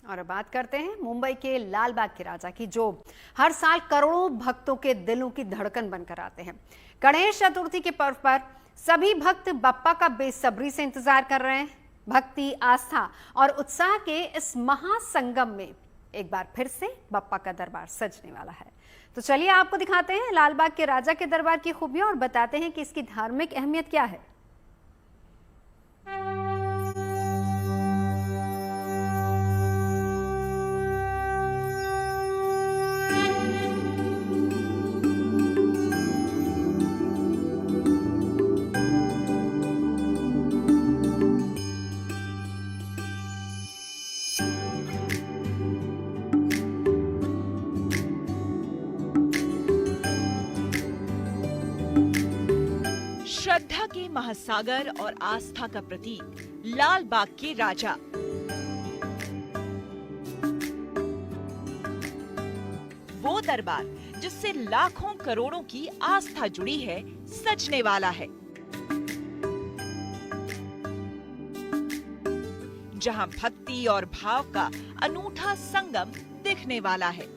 और अब बात करते हैं मुंबई के लाल बाग के राजा की, जो हर साल करोड़ों भक्तों के दिलों की धड़कन बनकर आते हैं। गणेश चतुर्थी के पर्व पर सभी भक्त बप्पा का बेसब्री से इंतजार कर रहे हैं। भक्ति, आस्था और उत्साह के इस महासंगम में एक बार फिर से बप्पा का दरबार सजने वाला है। तो चलिए आपको दिखाते हैं लाल बाग के राजा के दरबार की खूबियां और बताते हैं कि इसकी धार्मिक अहमियत क्या है। श्रद्धा के महासागर और आस्था का प्रतीक लाल बाग के राजा। वो दरबार जिससे लाखों करोड़ों की आस्था जुड़ी है, सजने वाला है। जहां भक्ति और भाव का अनूठा संगम दिखने वाला है।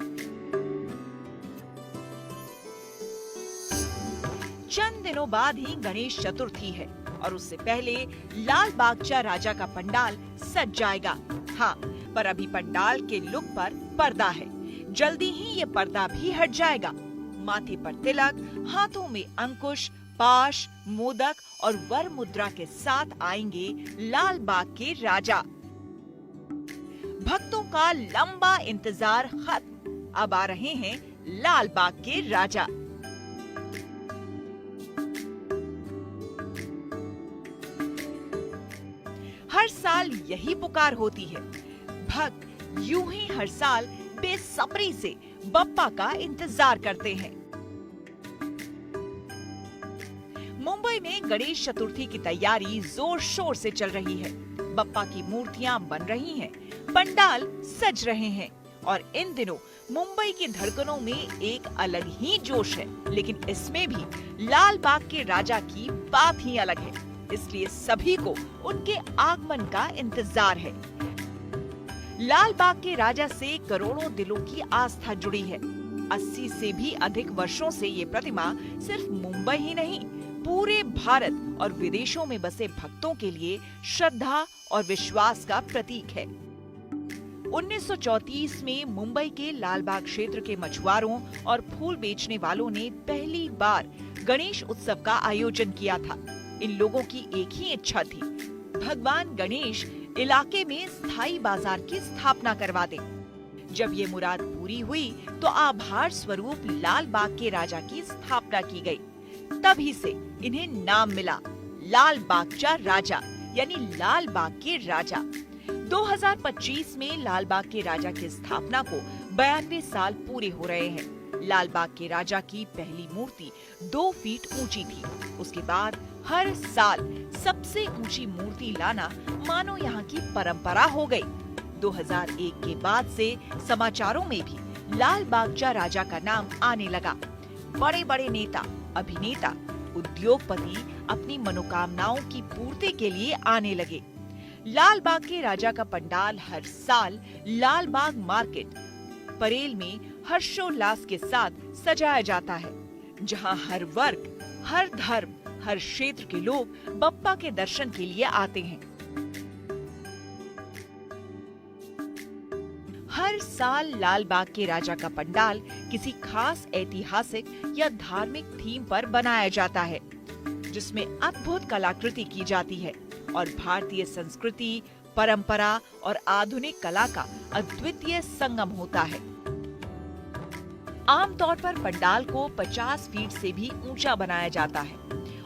चंद दिनों बाद ही गणेश चतुर्थी है और उससे पहले लाल बागचा राजा का पंडाल सज जाएगा। हाँ, पर अभी पंडाल के लुक पर पर्दा है। जल्दी ही ये पर्दा भी हट जाएगा। माथे पर तिलक, हाथों में अंकुश, पाश, मोदक और वर मुद्रा के साथ आएंगे लाल बाग के राजा। भक्तों का लंबा इंतजार खत्म। अब आ रहे हैं लाल बाग के राजा। हर साल यही पुकार होती है। भक्त यूं ही हर साल बेसब्री से बप्पा का इंतजार करते हैं। मुंबई में गणेश चतुर्थी की तैयारी जोर शोर से चल रही है। बप्पा की मूर्तियां बन रही हैं, पंडाल सज रहे हैं और इन दिनों मुंबई की धड़कनों में एक अलग ही जोश है। लेकिन इसमें भी लाल बाग के राजा की बात ही अलग है, इसलिए सभी को उनके आगमन का इंतजार है। लाल बाग के राजा से करोड़ों दिलों की आस्था जुड़ी है। 80 से भी अधिक वर्षों से ये प्रतिमा सिर्फ मुंबई ही नहीं, पूरे भारत और विदेशों में बसे भक्तों के लिए श्रद्धा और विश्वास का प्रतीक है। 1934 में मुंबई के लालबाग क्षेत्र के मछुआरों और फूल बेचने वालों ने पहली बार गणेश उत्सव का आयोजन किया था। इन लोगों की एक ही इच्छा थी, भगवान गणेश इलाके में स्थायी बाजार की स्थापना करवा दें। जब ये मुराद पूरी हुई तो आभार स्वरूप लाल बाग के राजा की स्थापना की गई। तभी से इन्हें नाम मिला लाल बागचा राजा, यानी लाल बाग के राजा। 2025 में लाल बाग के राजा की स्थापना को 92 साल पूरे हो रहे हैं। लाल बाग के राजा की पहली मूर्ति 2 फीट ऊंची थी। उसके बाद हर साल सबसे ऊंची मूर्ति लाना मानो यहाँ की परंपरा हो गई। 2001 के बाद से समाचारों में भी लाल बागचा राजा का नाम आने लगा। बड़े बड़े नेता, अभिनेता, उद्योगपति अपनी मनोकामनाओं की पूर्ति के लिए आने लगे। लाल बाग के राजा का पंडाल हर साल लाल बाग मार्केट परेल में हर्षोल्लास के साथ सजाया जाता है, जहां हर वर्ग, हर धर्म, हर क्षेत्र के लोग बप्पा के दर्शन के लिए आते हैं। हर साल लाल बाग के राजा का पंडाल किसी खास ऐतिहासिक या धार्मिक थीम पर बनाया जाता है, जिसमें अद्भुत कलाकृति की जाती है और भारतीय संस्कृति, परंपरा और आधुनिक कला का अद्वितीय संगम होता है। आमतौर पर पंडाल को 50 फीट से भी ऊंचा बनाया जाता है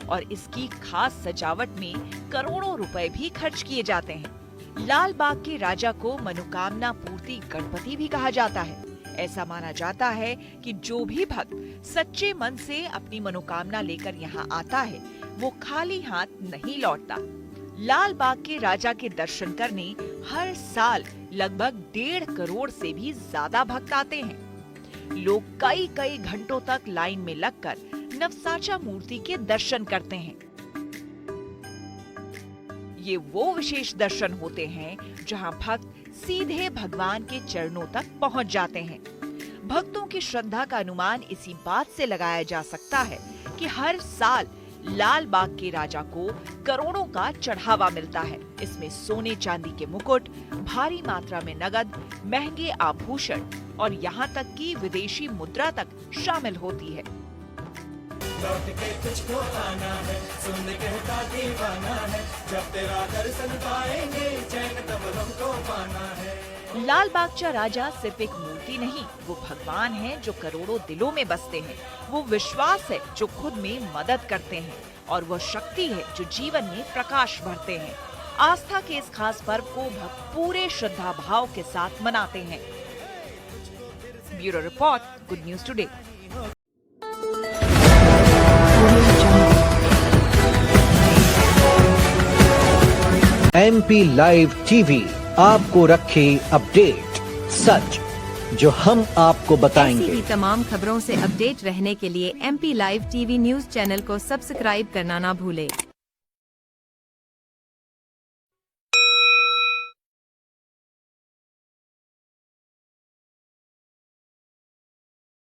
और इसकी खास सजावट में करोड़ों रुपए भी खर्च किए जाते हैं। लाल बाग के राजा को मनोकामना पूर्ति गणपति भी कहा जाता है। ऐसा माना जाता है कि जो भी भक्त सच्चे मन से अपनी मनोकामना लेकर यहाँ आता है, वो खाली हाथ नहीं लौटता। लाल बाग के राजा के दर्शन करने हर साल लगभग 1.5 करोड़ से भी ज्यादा भक्त आते हैं। लोग कई कई घंटों तक लाइन में लगकर नवसाचा मूर्ति के दर्शन करते हैं। ये वो विशेष दर्शन होते हैं जहां भक्त सीधे भगवान के चरणों तक पहुंच जाते हैं। भक्तों की श्रद्धा का अनुमान इसी बात से लगाया जा सकता है कि हर साल लाल बाग के राजा को करोड़ों का चढ़ावा मिलता है। इसमें सोने चांदी के मुकुट, भारी मात्रा में नगद, महंगे आभूषण और यहाँ तक कि विदेशी मुद्रा तक शामिल होती है। लौट के तुझको आना है, सुन कहता दीवाना है, जब तेरा दर्शन पाएंगे चैन तब हमको पाना है। लाल बागचा राजा सिर्फ एक मूर्ति नहीं, वो भगवान हैं जो करोड़ों दिलों में बसते हैं। वो विश्वास है जो खुद में मदद करते हैं और वो शक्ति है जो जीवन में प्रकाश भरते हैं। आस्था के इस खास पर्व को भक्त पूरे श्रद्धा भाव के साथ मनाते हैं। Bureau report, good news today. MP live TV आपको रखे अपडेट, सच जो हम आपको बताएंगे। ऐसी ही तमाम खबरों से अपडेट रहने के लिए MP live TV news channel को सब्सक्राइब करना ना भूले।